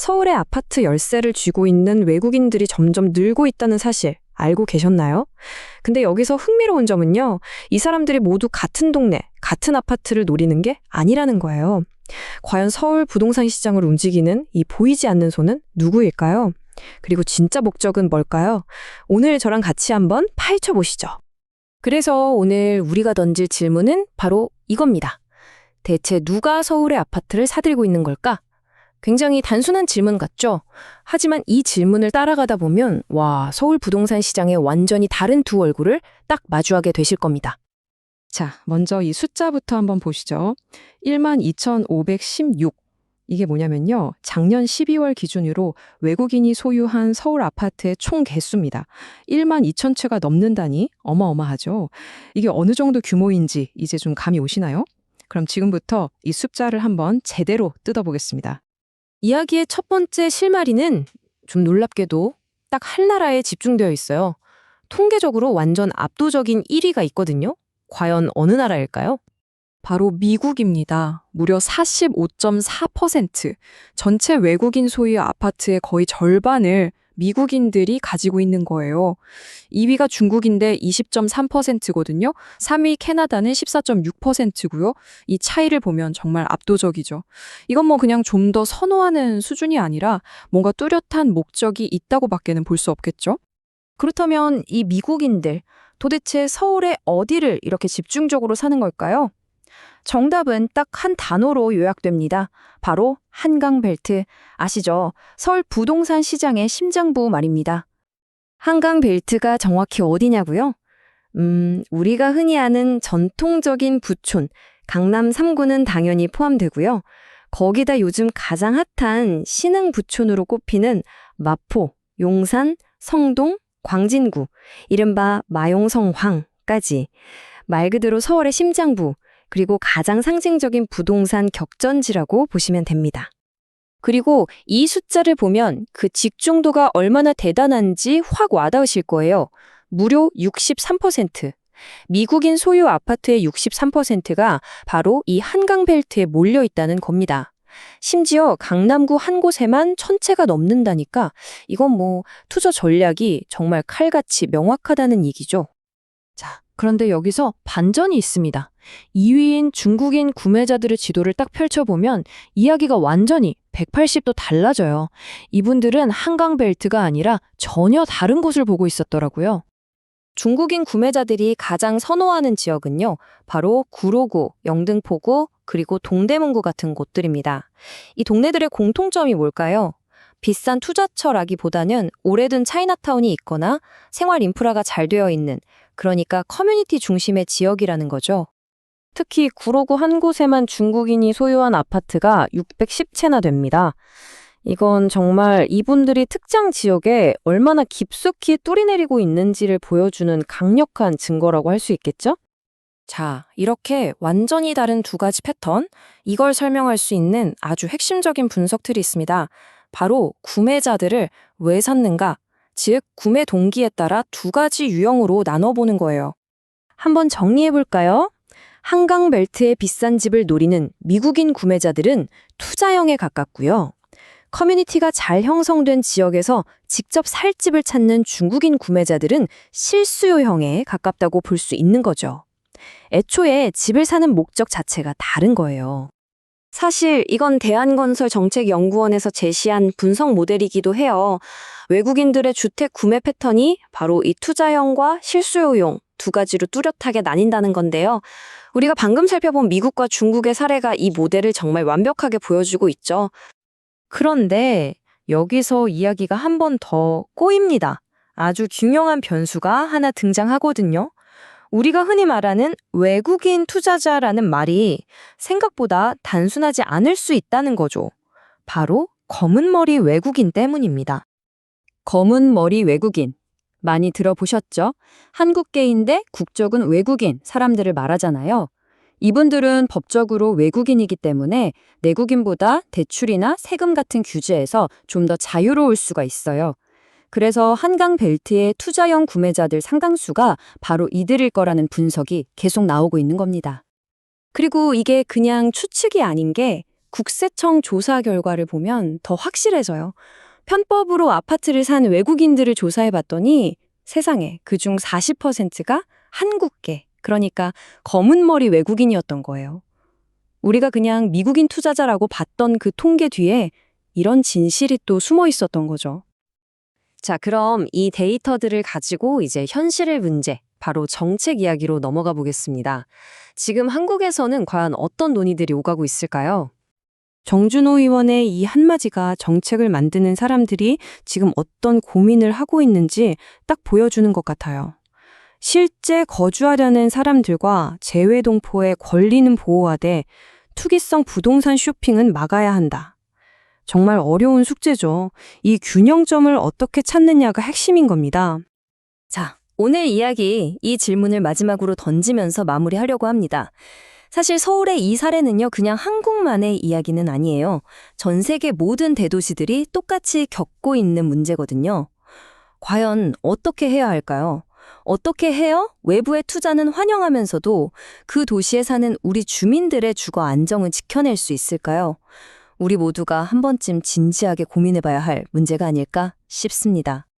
서울의 아파트 열세를 쥐고 있는 외국인들이 점점 늘고 있다는 사실 알고 계셨나요? 근데 여기서 흥미로운 점은요, 이 사람들이 모두 같은 동네, 같은 아파트를 노리는 게 아니라는 거예요. 과연 서울 부동산 시장을 움직이는 이 보이지 않는 손은 누구일까요? 그리고 진짜 목적은 뭘까요? 오늘 저랑 같이 한번 파헤쳐 보시죠. 그래서 오늘 우리가 던질 질문은 바로 이겁니다. 대체 누가 서울의 아파트를 사들고 있는 걸까? 굉장히 단순한 질문 같죠? 하지만 이 질문을 따라가다 보면 서울 부동산 시장의 완전히 다른 두 얼굴을 딱 마주하게 되실 겁니다. 자, 먼저 이 숫자부터 한번 보시죠. 12,516. 이게 뭐냐면요, 작년 12월 기준으로 외국인이 소유한 서울 아파트의 총 개수입니다. 12,000채가 넘는다니 어마어마하죠. 이게 어느 정도 규모인지 이제 좀 감이 오시나요? 그럼 지금부터 이 숫자를 한번 제대로 뜯어보겠습니다. 이야기의 첫 번째 실마리는 좀 놀랍게도 딱 한 나라에 집중되어 있어요. 통계적으로 완전 압도적인 1위가 있거든요. 과연 어느 나라일까요? 바로 미국입니다. 무려 45.4%. 전체 외국인 소유 아파트의 거의 절반을 미국인들이 가지고 있는 거예요. 2위가 중국인데 20.3%거든요. 3위 캐나다는 14.6%고요. 이 차이를 보면 정말 압도적이죠. 이건 그냥 좀 더 선호하는 수준이 아니라 뭔가 뚜렷한 목적이 있다고밖에는 볼 수 없겠죠. 그렇다면 이 미국인들, 도대체 서울의 어디를 이렇게 집중적으로 사는 걸까요? 정답은 딱 한 단어로 요약됩니다. 바로 한강벨트. 아시죠? 서울 부동산 시장의 심장부 말입니다. 한강벨트가 정확히 어디냐고요? 우리가 흔히 아는 전통적인 부촌, 강남 3구는 당연히 포함되고요. 거기다 요즘 가장 핫한 신흥 부촌으로 꼽히는 마포, 용산, 성동, 광진구, 이른바 마용성황까지 말 그대로 서울의 심장부, 그리고 가장 상징적인 부동산 격전지라고 보시면 됩니다. 그리고 이 숫자를 보면 그 집중도가 얼마나 대단한지 확 와닿으실 거예요. 무려 63%. 미국인 소유 아파트의 63%가 바로 이 한강벨트에 몰려 있다는 겁니다. 심지어 강남구 한 곳에만 1,000채가 넘는다니까 이건 투자 전략이 정말 칼같이 명확하다는 얘기죠. 자, 그런데 여기서 반전이 있습니다. 2위인 중국인 구매자들의 지도를 딱 펼쳐보면 이야기가 완전히 180도 달라져요. 이분들은 한강벨트가 아니라 전혀 다른 곳을 보고 있었더라고요. 중국인 구매자들이 가장 선호하는 지역은요, 바로 구로구, 영등포구, 그리고 동대문구 같은 곳들입니다. 이 동네들의 공통점이 뭘까요? 비싼 투자처라기보다는 오래된 차이나타운이 있거나 생활 인프라가 잘 되어 있는, 그러니까 커뮤니티 중심의 지역이라는 거죠. 특히 구로구 한 곳에만 중국인이 소유한 아파트가 610채나 됩니다. 이건 정말 이분들이 특정 지역에 얼마나 깊숙이 뚫어내리고 있는지를 보여주는 강력한 증거라고 할 수 있겠죠? 자, 이렇게 완전히 다른 두 가지 패턴, 이걸 설명할 수 있는 아주 핵심적인 분석들이 있습니다. 바로 구매자들을 왜 샀는가, 즉 구매 동기에 따라 두 가지 유형으로 나눠보는 거예요. 한번 정리해볼까요? 한강벨트의 비싼 집을 노리는 미국인 구매자들은 투자형에 가깝고요. 커뮤니티가 잘 형성된 지역에서 직접 살 집을 찾는 중국인 구매자들은 실수요형에 가깝다고 볼 수 있는 거죠. 애초에 집을 사는 목적 자체가 다른 거예요. 사실 이건 대한건설정책연구원에서 제시한 분석 모델이기도 해요. 외국인들의 주택 구매 패턴이 바로 이 투자형과 실수요용 두 가지로 뚜렷하게 나뉜다는 건데요. 우리가 방금 살펴본 미국과 중국의 사례가 이 모델을 정말 완벽하게 보여주고 있죠. 그런데 여기서 이야기가 한 번 더 꼬입니다. 아주 중요한 변수가 하나 등장하거든요. 우리가 흔히 말하는 외국인 투자자라는 말이 생각보다 단순하지 않을 수 있다는 거죠. 바로 검은 머리 외국인 때문입니다. 검은 머리 외국인. 많이 들어보셨죠? 한국계인데 국적은 외국인 사람들을 말하잖아요. 이분들은 법적으로 외국인이기 때문에 내국인보다 대출이나 세금 같은 규제에서 좀 더 자유로울 수가 있어요. 그래서 한강벨트의 투자형 구매자들 상당수가 바로 이들일 거라는 분석이 계속 나오고 있는 겁니다. 그리고 이게 그냥 추측이 아닌 게 국세청 조사 결과를 보면 더 확실해져요. 편법으로 아파트를 산 외국인들을 조사해 봤더니 세상에 그중 40%가 한국계, 그러니까 검은 머리 외국인이었던 거예요. 우리가 그냥 미국인 투자자라고 봤던 그 통계 뒤에 이런 진실이 또 숨어 있었던 거죠. 자, 그럼 이 데이터들을 가지고 이제 현실의 문제, 바로 정책 이야기로 넘어가 보겠습니다. 지금 한국에서는 과연 어떤 논의들이 오가고 있을까요? 정준호 의원의 이 한마디가 정책을 만드는 사람들이 지금 어떤 고민을 하고 있는지 딱 보여주는 것 같아요. 실제 거주하려는 사람들과 재외동포의 권리는 보호하되 투기성 부동산 쇼핑은 막아야 한다. 정말 어려운 숙제죠. 이 균형점을 어떻게 찾느냐가 핵심인 겁니다. 자, 오늘 이야기 이 질문을 마지막으로 던지면서 마무리하려고 합니다. 사실 서울의 이 사례는요, 그냥 한국만의 이야기는 아니에요. 전 세계 모든 대도시들이 똑같이 겪고 있는 문제거든요. 과연 어떻게 해야 할까요? 어떻게 해야 외부의 투자는 환영하면서도 그 도시에 사는 우리 주민들의 주거 안정은 지켜낼 수 있을까요? 우리 모두가 한 번쯤 진지하게 고민해봐야 할 문제가 아닐까 싶습니다.